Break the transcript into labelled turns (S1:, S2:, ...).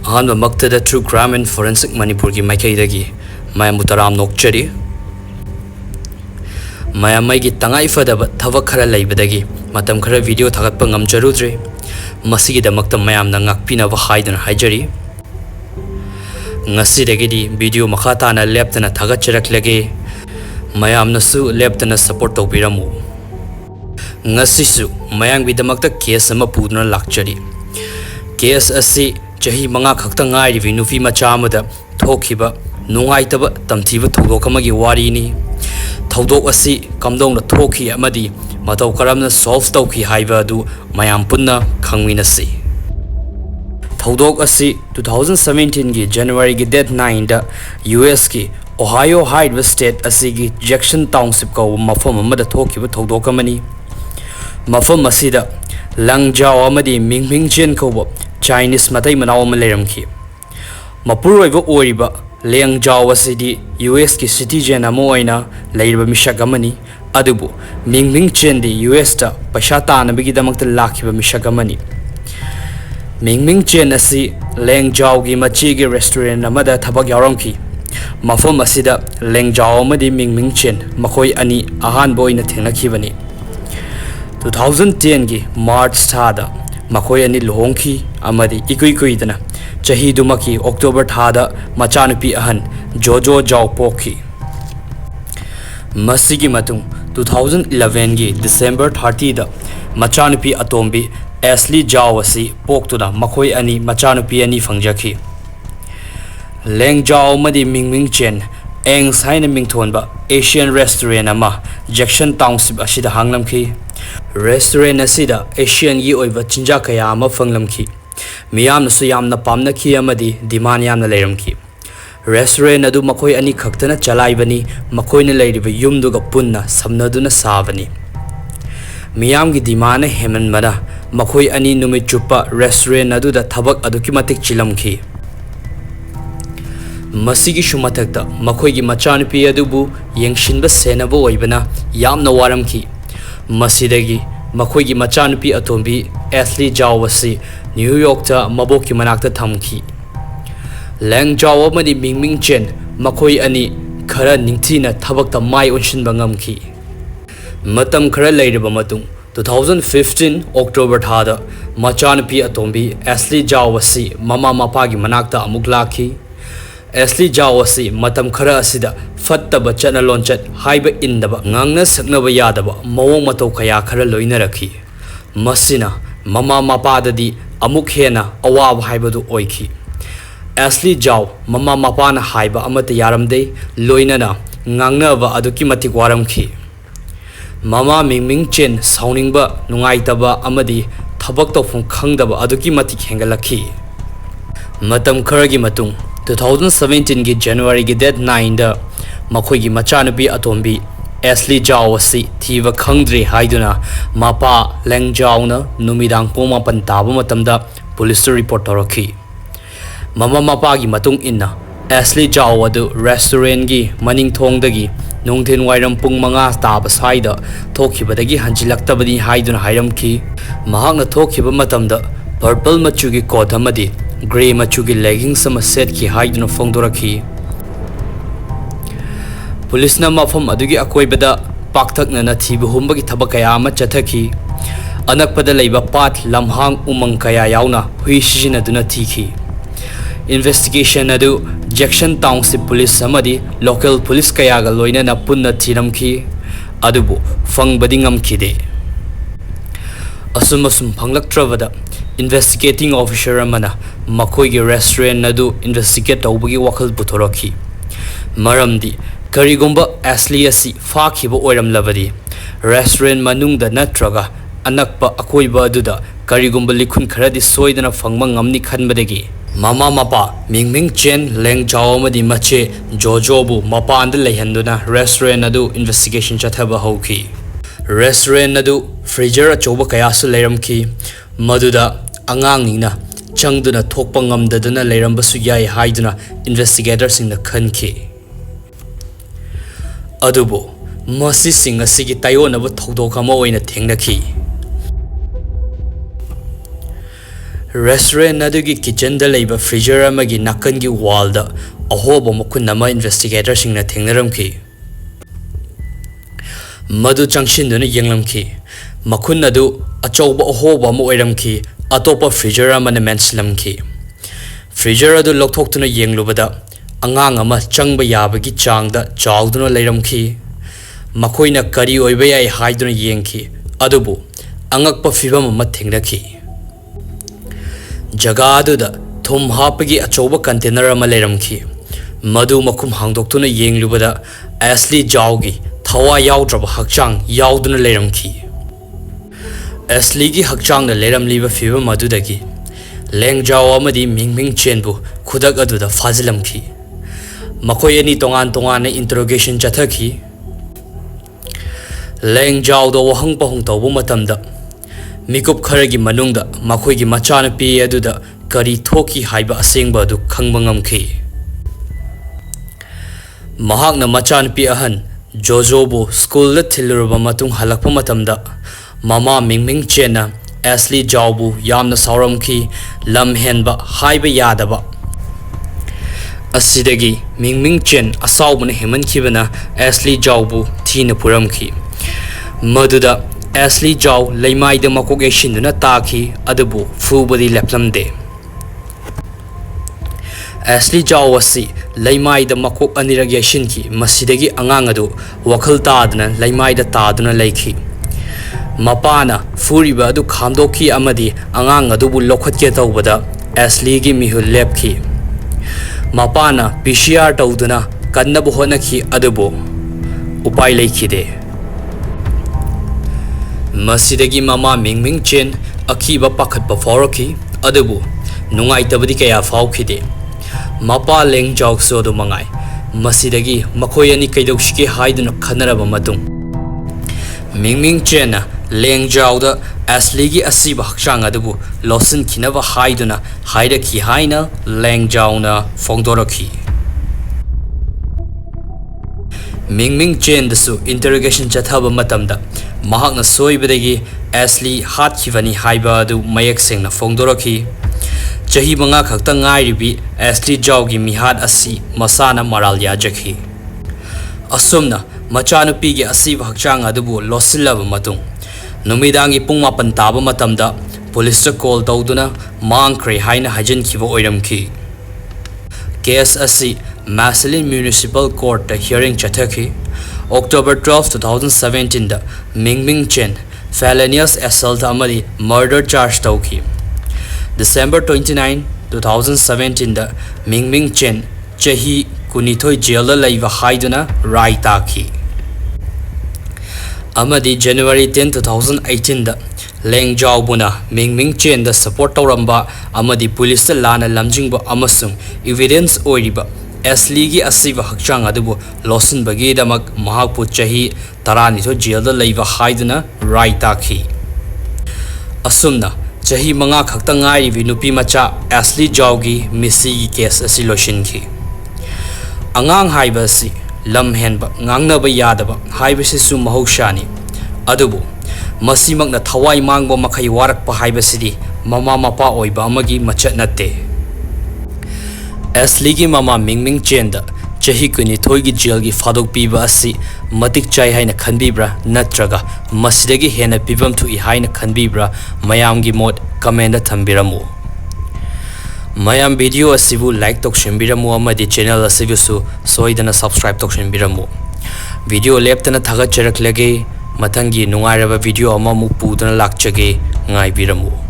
S1: अहान मक्तदा true crime and forensic Manipur की माइकैदगी मयाम तराम नोक्चरी मयाम की तंगाई फदब थबक खरा लेबदगी मतम खरा video थागतप ngamjaruद्रे मसिगिदमक्त मयाम ngakpinaba haiduna haijari ngasidagidi video makha tana leptana thagacharaklage mayamnasu leptana support tawpiramu ngasisu mayang bidamakta case ama puduna lakchari case asi chahi manga khakta ngai ri nufi macha amada thokkhiba nungaitaba tamthiba thoudok amagi wari ni thoudok asi kamdongna thokhi amadi matau karamna solve tawki haiba adu mayam punna khangminasi thoudok asi 2017 gi January gi date 9 da US ki Ohio Hide State asi gi Jackson Township ko mafam amada thokhiba thoudok amani mafam asida Liang Zhao amadi Mingming Chen ko Chinese matai manaw am leramki Manipur oiba oiriba Liang Zhao asidi US ki citizen amo oina leiriba mishak amani adubu Mingming Chen di US ta paisa tanabigi damakta lakhiba mishak amani Mingming Chen asi Liang Zhao gi machi gi restaurant amada thabak yaramki mafam asida Liang Zhao amadi Mingming Chen makoi ani ahan boina thengnakibani 2010 gi March thada makoi ani lohongki amadi ikuidana chahi dumaki October thada machanupi ahan Jojo Zhao pokhi masigi matung 2011 gi December 30 da machanupi atombi Ashley Zhao asi poktuna makoi ani machanupi ani phangjakhi Liang Zhao amadi Mingming Chen eng saina mingthonba Asian restaurant ama Jackson Township asida hanglamki restaurant asida Asian gi oiba chinja kaya ama phanglamki miyamna su yamna pamnaki amadi demand yamna leiramki restaurant adu makoi ani khaktana chalaibani makoina leiriba yumduga punna samnaduna savani miyam gi demand heman mana makoi ani numit chupa restaurant adu da thabak aduki matik chilamki masigi shumatakta makoi gi machanupi adubu yengshinba senabo oibana yamna waramki masidagi makoi gi machanupi atombi Ashley Zhao asi New York ta maboki manakta thamki Liang Zhao amadi Mingming Chen makoi ani khara ningthina thabakta mai onshinba ngamki matam khara leiriba matung 2015 October thada machanupi atombi Ashley Zhao asi mama mapa gi manakta amuk lakhi Ashley Zhao asi matam khara asida fattaba chana lonchat haiba indaba ngangna saknaba yadaba mawong matau khaya khara loinarakhi masina mama mapa dadi amuk hena awab haibadu oikhi Ashley Zhao mama mapa na haiba amata yaramde loinana ngangnaba aduki matik waramki mama Mingming Chen sauningba nungaitaba amadi thabak tawphum khangdaba aduki matik hengalakhi matam kharagi matung 2017 gi January gi date 9 da makoi gi machanupi atombi Ashley Zhao asi thiba khangdre haiduna mapa Liang Zhao na numidang poma pan taba matamda police report toraki mama mapa gi matung inna Ashley Zhao adu restaurant gi maning thong dagi nongthen wairam pung manga taba saida thokkibadagi hanjilaktabadi haiduna hairamki mahakna thokkiba matamda purple machu gi coat amadi grey machu gi leggings sama set ki haiduna phongdorakhi police na mafam adugi akoibada pakthakna na thiba humbagi thabakaya ama chathaki anakpada leiba pat lamhang umang kaya yauna hui sijina duna thikhi investigation adu Jackson Township police amadi local police kaya ga loina na punna thiramki adubu fangbadi ngamkhide asum phanglaktrabada investigating officer amana makoi gi restaurant adu investigate tawbagi wakhal puthoraki maramdi karigomba Ashley asi fakhiba oiram labadi restaurant manungda natraga anakpa akoiba aduda karigomba likhun kharadi soidana phangma ngamni khanbadagi mama mapa Mingming Chen Liang Zhao amadi mache Jojo bu mapa anda leihanduna restaurant adu investigation chathaba hauki restaurant adu freezer achoba kayasu leiramki maduda angang ningna changduna thokpa ngamdaduna leirambasu yai haiduna investigators in the khanki adubo masi sing asigi tayona bu thoudok ama oina thengnakhi restaurant adugi kitchen da leiba freezer amagi nakan gi wall da ahoba mukun nama investigator singna thengnaramki madu changshin duna yenglamki makun adu achauba ahoba mu oiramki atopa freezer amana menslamki freezer adu lokthok tuna yenglubada angang ama changba yabagi changda chawduna leiramki makoina kari oiba yai haiduna yengki adubu angakpa fibam ama thengnaki jaga aduda thum hapagi achauba container ama leiramki madu makum hangdoktuna yenglubada Ashley Zhao gi thawa yawdraba hakchang yawduna leiramki Ashley gi hakchang na leiramliba fibam madudagi Liang Zhao amadi Mingming Chen bu khudak aduda fazilamki makoi ani tongan tongan na interrogation chathaki Liang Zhao do wahang pahung tawbu matamda mikup kharagi manungda makoi gi machana pi aduda kari thoki haiba asengba adu khangba ngamki mahakna machana pi ahan Jojo bu school la thilurba matung halakpa matamda mama Mingming Chen na Ashley Zhao bu yamna sauramki lam henba haiba yadaba asidagi Mingming Chen asawbuna hemankhibana Ashley Zhao bu thina puramki maduda Ashley Zhao leimaida makok yashinduna taki adubu fubadi leplamde Ashley Zhao wasi leimaida makok anirag yashinki masidagi angang adu wakhal tadna leimaida taduna leikhi mapana furiba adu khamdoki amadi angang adubu lokhatke tawbada Ashley gi mihul lepki mapana PCR tawduna kannabu honaki adubu upai leikhide masidagi mama Mingming Chen akiba pakhatpa fawraki adubu nungaitabadi kaya fawkhide mapa Liang Zhao sodu mangai masidagi makoi ani kaidokshiki haiduna khanaraba matung Mingming Chen na Liang Zhao da Ashley gi asiba hakchang adubu losin khinaba haiduna haidaki haina Liang Zhao na fongdoraki Mingming Chen dasu interrogation chathaba matamda mahakna soibadagi Ashley hatkivani haiba adu mayak sengna fongdoraki chahi manga khakta ngairibi Ashley Zhao gi mihad asi masana maral yajaki asumna machanupi gi asiba hakchang adubu losilaba matung numidangi pung 8 taba matamda police call tawduna mangkre haina hajankhiba oiramki case asi Maslin Municipal Court the hearing chathaki October 12, 2017 da Mingming Chen felonious assault amadi murder charge tawki December 29, 2017 da Mingming Chen chahi kunithoi jail laiva haiduna rai taki amadi January 10, 2018 da Liang Zhao buna Mingming Chen da support tawramba amadi police lana lamjingba amasung evidence oiriba Ashley gi asiba hakchang adubu losin bagi damak mahakpu chahi tarani tho jail da laiva haiduna rai taki asumna chahi manga khakta ngai vi nupimacha Ashley Zhao gi misi gi case asi loshinki angang haiba si lam henba ngangnaba yadaba haiba si su mahaushani adubu masimakna thawai mangba makhai warakpa haiba sidi mama mapa oiba amagi machat natte Ashley gi mama Mingming Chen da chahi kuni thoi gi jail gi fadok piba asi matik chai haina khanbibra natraga masidagi hena pibam thu I haina khanbibra mayam gi mot comment da thambiramu mayam video asibu like tokshimbiramu amadi channel asibu su soidana subscribe tokshimbiramu video leptana thaga charaklage mathangi nungairaba video ama mu pudana lakchage ngai biramu